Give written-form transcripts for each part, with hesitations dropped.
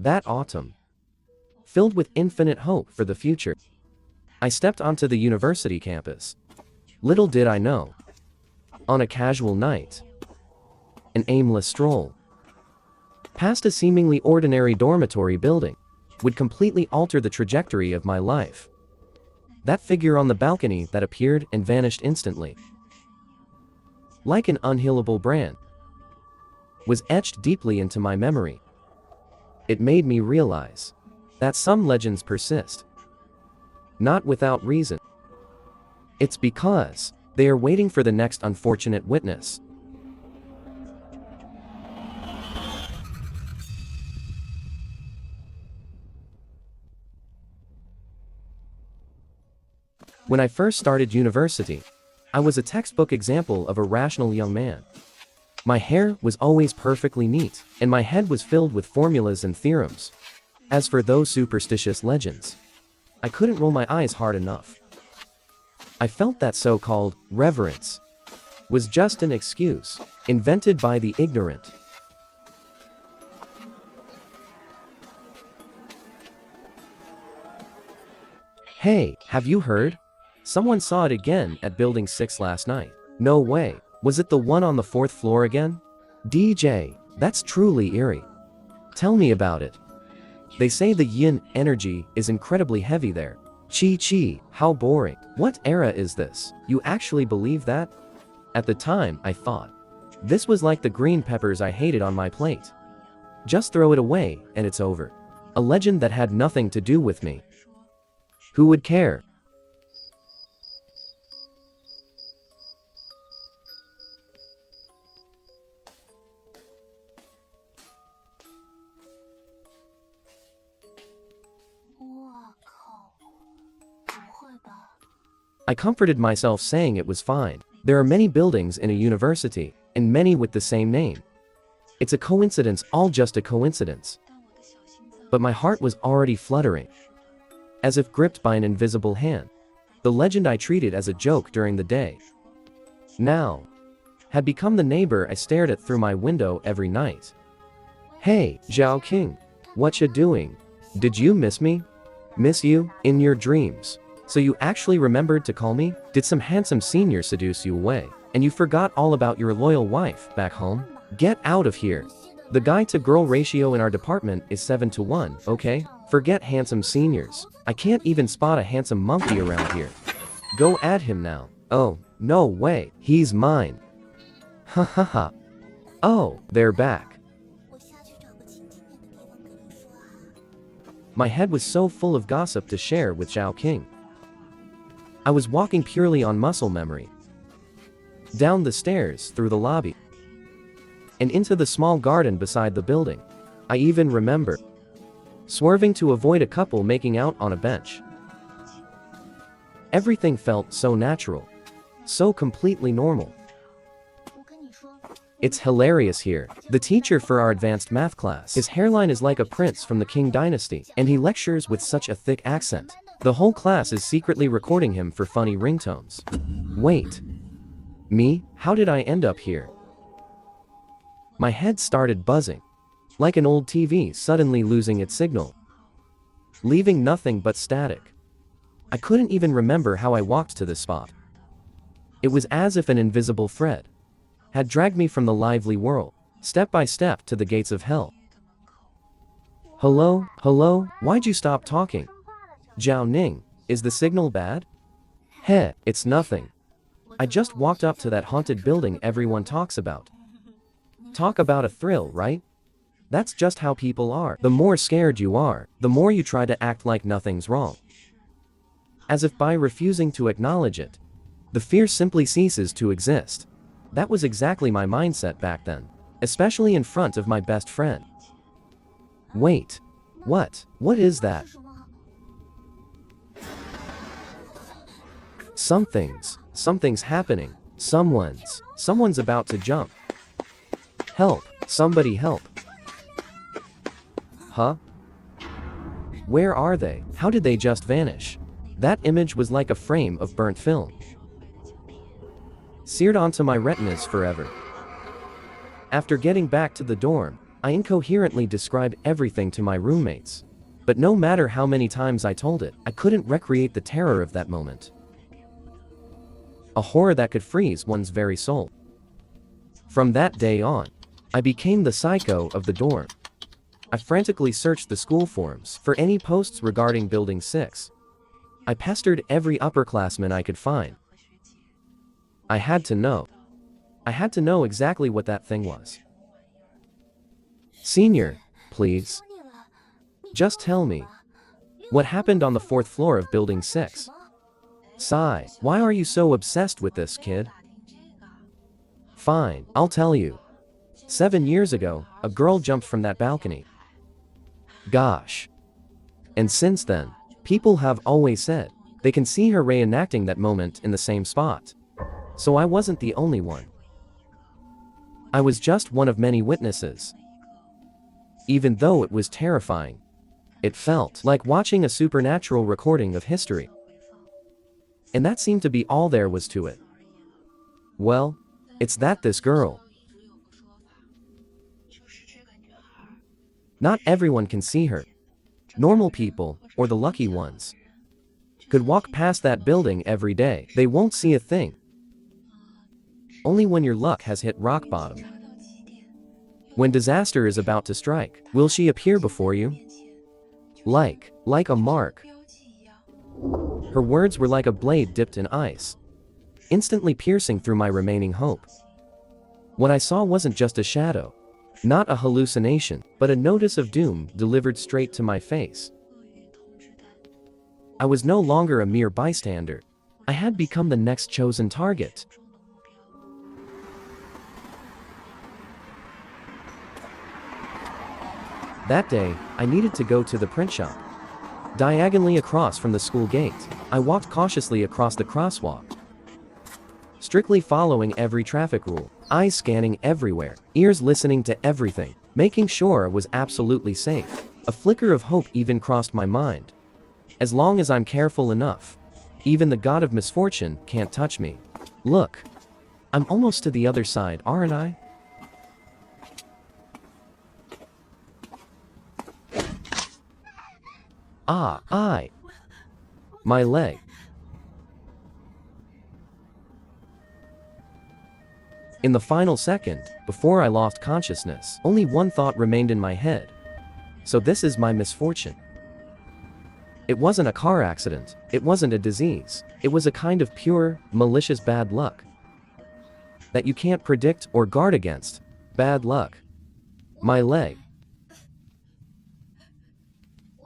That autumn, filled with infinite hope for the future, I stepped onto the university campus. Little did I know, on a casual night, an aimless stroll past a seemingly ordinary dormitory building would completely alter the trajectory of my life. That figure on the balcony that appeared and vanished instantly, like an unhealable brand, was etched deeply into my memory. It made me realize that some legends persist, not without reason. It's because they are waiting for the next unfortunate witness. When I first started university, I was a textbook example of a rational young man. My hair was always perfectly neat, and my head was filled with formulas and theorems. As for those superstitious legends, I couldn't roll my eyes hard enough. I felt that so-called reverence was just an excuse invented by the ignorant. Hey, have you heard? Someone saw it again at Building 6 last night. No way. Was it the one on the 4th floor again? DJ, that's truly eerie. Tell me about it. They say the yin energy is incredibly heavy there. Chi, how boring. What era is this? You actually believe that? At the time, I thought this was like the green peppers I hated on my plate. Just throw it away and it's over. A legend that had nothing to do with me. Who would care? I comforted myself saying it was fine. There are many buildings in a university, and many with the same name. It's a coincidence, all just a coincidence. But my heart was already fluttering, as if gripped by an invisible hand. The legend I treated as a joke during the day now had become the neighbor I stared at through my window every night. Hey, Zhao King, what ya doing? Did you miss me? Miss you? In your dreams? So you actually remembered to call me? Did some handsome senior seduce you away, and you forgot all about your loyal wife back home? Get out of here. The guy-to-girl ratio in our department is 7-to-1, okay? Forget handsome seniors. I can't even spot a handsome monkey around here. Go at him now. Oh, no way. He's mine. Ha ha ha. Oh, they're back. My head was so full of gossip to share with Zhao King. I was walking purely on muscle memory. Down the stairs, through the lobby, and into the small garden beside the building. I even remember swerving to avoid a couple making out on a bench. Everything felt so natural, so completely normal. It's hilarious here. The teacher for our advanced math class, his hairline is like a prince from the Qing dynasty, and he lectures with such a thick accent. The whole class is secretly recording him for funny ringtones. Wait. Me? How did I end up here? My head started buzzing, like an old TV suddenly losing its signal, leaving nothing but static. I couldn't even remember how I walked to this spot. It was as if an invisible thread had dragged me from the lively world, step by step to the gates of hell. Hello? Hello? Why'd you stop talking? Zhao Ning, is the signal bad? Heh, it's nothing. I just walked up to that haunted building everyone talks about. Talk about a thrill, right? That's just how people are. The more scared you are, the more you try to act like nothing's wrong. As if by refusing to acknowledge it, the fear simply ceases to exist. That was exactly my mindset back then, especially in front of my best friend. Wait. What? What is that? Something's happening. Someone's about to jump. Help, somebody help. Huh? Where are they? How did they just vanish? That image was like a frame of burnt film, seared onto my retinas forever. After getting back to the dorm, I incoherently described everything to my roommates. But no matter how many times I told it, I couldn't recreate the terror of that moment. A horror that could freeze one's very soul. From that day on, I became the psycho of the dorm. I frantically searched the school forums for any posts regarding Building 6. I pestered every upperclassman I could find. I had to know. I had to know exactly what that thing was. Senior, please. Just tell me. What happened on the 4th floor of Building 6? Sigh, why are you so obsessed with this, kid? Fine, I'll tell you. 7 years ago, a girl jumped from that balcony. Gosh. And since then, people have always said they can see her reenacting that moment in the same spot. So I wasn't the only one. I was just one of many witnesses. Even though it was terrifying, it felt like watching a supernatural recording of history. And that seemed to be all there was to it. Well, it's that this girl. Not everyone can see her. Normal people, or the lucky ones, could walk past that building every day. They won't see a thing. Only when your luck has hit rock bottom. When disaster is about to strike, will she appear before you? Like a mark. Her words were like a blade dipped in ice, instantly piercing through my remaining hope. What I saw wasn't just a shadow, not a hallucination, but a notice of doom delivered straight to my face. I was no longer a mere bystander. I had become the next chosen target. That day, I needed to go to the print shop. Diagonally across from the school gate, I walked cautiously across the crosswalk, strictly following every traffic rule, eyes scanning everywhere, ears listening to everything, making sure I was absolutely safe. A flicker of hope even crossed my mind. As long as I'm careful enough, even the god of misfortune can't touch me. Look, I'm almost to the other side, aren't I? My leg. In the final second, before I lost consciousness, only one thought remained in my head. So this is my misfortune. It wasn't a car accident, it wasn't a disease, it was a kind of pure, malicious bad luck that you can't predict or guard against. Bad luck. My leg.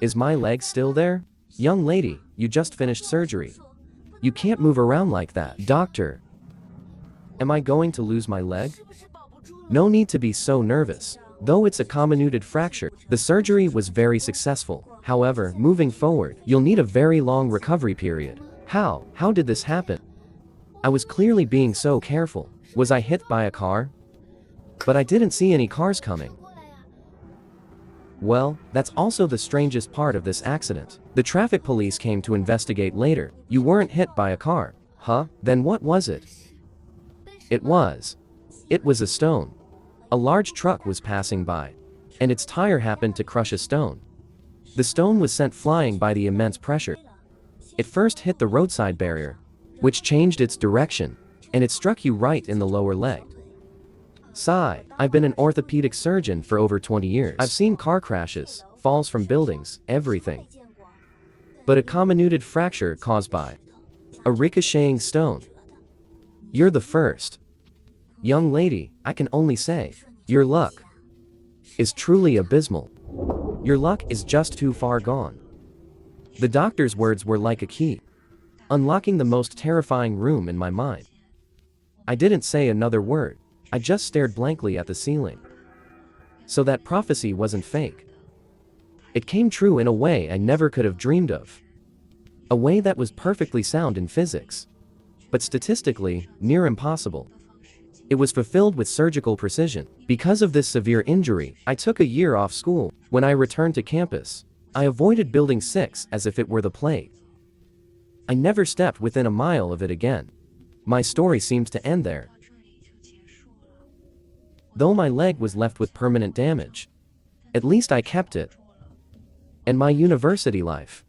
Is my leg still there? Young lady, you just finished surgery. You can't move around like that. Doctor. Am I going to lose my leg? No need to be so nervous. Though it's a comminuted fracture, the surgery was very successful. However, moving forward, you'll need a very long recovery period. How did this happen? I was clearly being so careful. Was I hit by a car? But I didn't see any cars coming. Well, that's also the strangest part of this accident. The traffic police came to investigate later. You weren't hit by a car. Huh? Then what was it? It was a stone. A large truck was passing by, and its tire happened to crush a stone. The stone was sent flying by the immense pressure. It first hit the roadside barrier, which changed its direction, and it struck you right in the lower leg. Sigh, I've been an orthopedic surgeon for over 20 years. I've seen car crashes, falls from buildings, everything. But a comminuted fracture caused by a ricocheting stone. You're the first. Young lady, I can only say, your luck is truly abysmal. Your luck is just too far gone. The doctor's words were like a key, unlocking the most terrifying room in my mind. I didn't say another word. I just stared blankly at the ceiling. So that prophecy wasn't fake. It came true in a way I never could have dreamed of. A way that was perfectly sound in physics, but statistically, near impossible. It was fulfilled with surgical precision. Because of this severe injury, I took a year off school. When I returned to campus, I avoided Building 6 as if it were the plague. I never stepped within a mile of it again. My story seems to end there. though my leg was left with permanent damage. At least I kept it. And my university life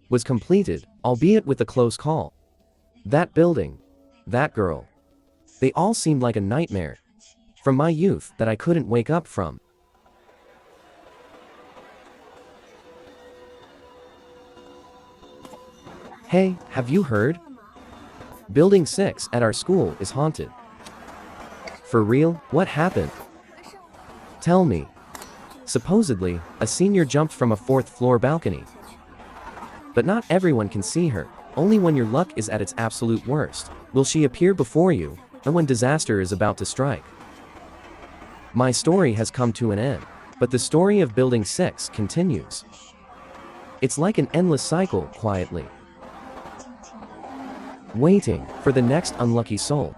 was completed, albeit with a close call. That building, that girl, they all seemed like a nightmare from my youth that I couldn't wake up from. Hey, have you heard? Building 6 at our school is haunted. For real? What happened? Tell me. Supposedly, a senior jumped from a 4th floor balcony. But not everyone can see her. Only when your luck is at its absolute worst will she appear before you, or when disaster is about to strike. My story has come to an end, but the story of Building 6 continues. It's like an endless cycle, quietly waiting for the next unlucky soul.